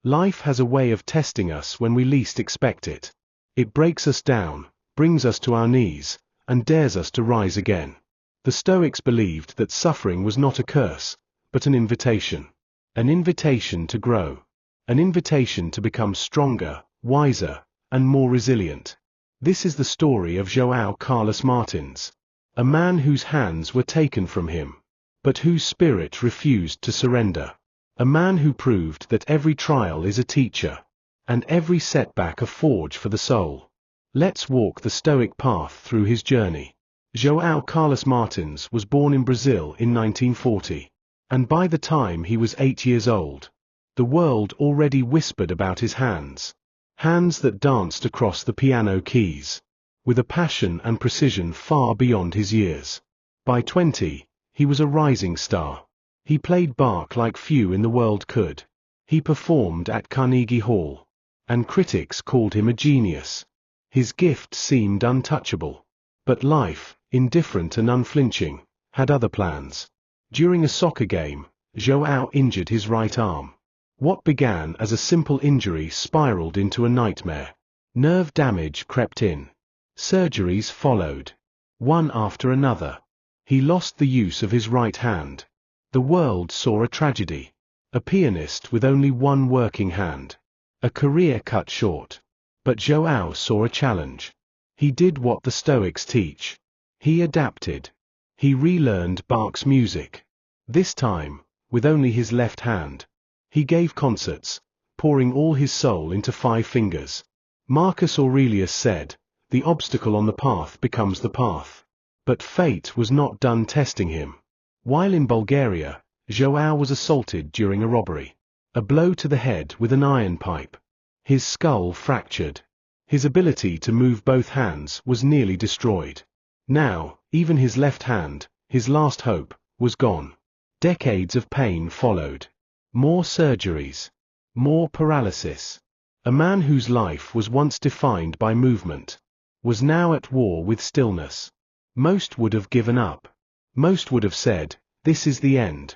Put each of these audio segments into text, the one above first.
Life has a way of testing us when we least expect it. It breaks us down, brings us to our knees, and dares us to rise again. The Stoics believed that suffering was not a curse, but an invitation. An invitation to grow. An invitation to become stronger, wiser, and more resilient. This is the story of João Carlos Martins, a man whose hands were taken from him, but whose spirit refused to surrender. A man who proved that every trial is a teacher, and every setback a forge for the soul. Let's walk the Stoic path through his journey. João Carlos Martins was born in Brazil in 1940, and by the time he was 8 years old, the world already whispered about his hands. Hands that danced across the piano keys, with a passion and precision far beyond his years. By 20, he was a rising star. He played Bach like few in the world could. He performed at Carnegie Hall, and critics called him a genius. His gift seemed untouchable. But life, indifferent and unflinching, had other plans. During a soccer game, João injured his right arm. What began as a simple injury spiraled into a nightmare. Nerve damage crept in. Surgeries followed, one after another. He lost the use of his right hand. The world saw a tragedy. A pianist with only one working hand. A career cut short. But João saw a challenge. He did what the Stoics teach. He adapted. He relearned Bach's music. This time, with only his left hand. He gave concerts, pouring all his soul into 5 fingers. Marcus Aurelius said, "The obstacle on the path becomes the path." But fate was not done testing him. While in Bulgaria, João was assaulted during a robbery. A blow to the head with an iron pipe. His skull fractured. His ability to move both hands was nearly destroyed. Now, even his left hand, his last hope, was gone. Decades of pain followed. More surgeries. More paralysis. A man whose life was once defined by movement, was now at war with stillness. Most would have given up. Most would have said, "This is the end."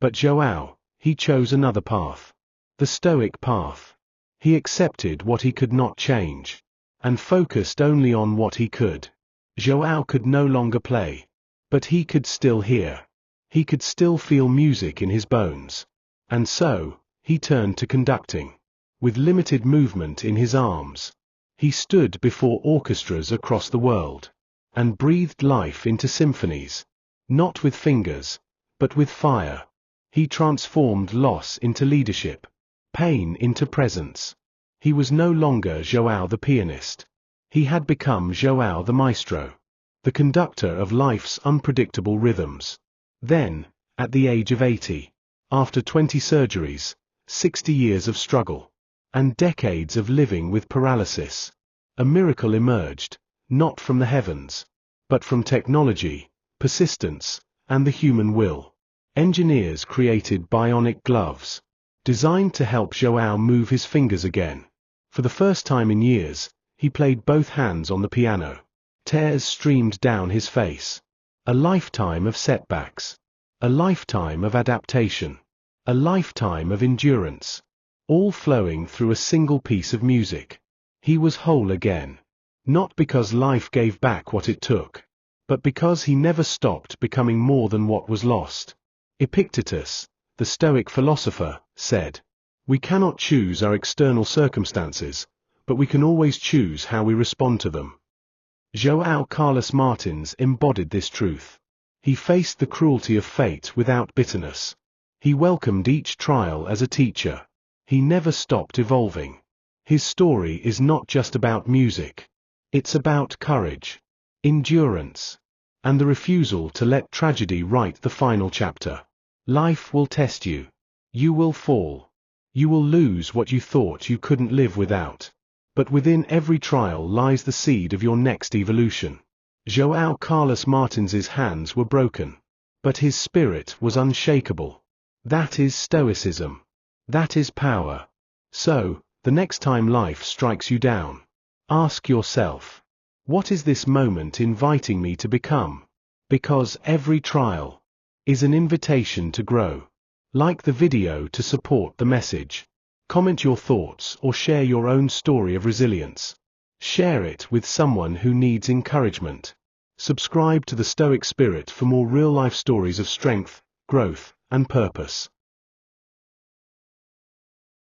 But João, he chose another path. The Stoic path. He accepted what he could not change, and focused only on what he could. João could no longer play, but he could still hear. He could still feel music in his bones. And so, he turned to conducting. With limited movement in his arms, he stood before orchestras across the world, and breathed life into symphonies. Not with fingers, but with fire. He transformed loss into leadership, pain into presence. He was no longer João the pianist. He had become João the maestro, the conductor of life's unpredictable rhythms. Then, at the age of 80, after 20 surgeries, 60 years of struggle, and decades of living with paralysis, a miracle emerged, not from the heavens, but from technology, persistence, and the human will. Engineers created bionic gloves, designed to help João move his fingers again. For the first time in years, he played both hands on the piano. Tears streamed down his face. A lifetime of setbacks. A lifetime of adaptation. A lifetime of endurance. All flowing through a single piece of music. He was whole again. Not because life gave back what it took, but because he never stopped becoming more than what was lost. Epictetus, the Stoic philosopher, said, "We cannot choose our external circumstances, but we can always choose how we respond to them." João Carlos Martins embodied this truth. He faced the cruelty of fate without bitterness. He welcomed each trial as a teacher. He never stopped evolving. His story is not just about music. It's about courage, endurance, and the refusal to let tragedy write the final chapter. Life will test you. You will fall. You will lose what you thought you couldn't live without. But within every trial lies the seed of your next evolution. João Carlos Martins's hands were broken, but his spirit was unshakable. That is Stoicism. That is power. So, the next time life strikes you down, ask yourself, what is this moment inviting me to become? Because every trial is an invitation to grow. Like the video to support the message. Comment your thoughts or share your own story of resilience. Share it with someone who needs encouragement. Subscribe to the Stoic Spirit for more real-life stories of strength, growth, and purpose.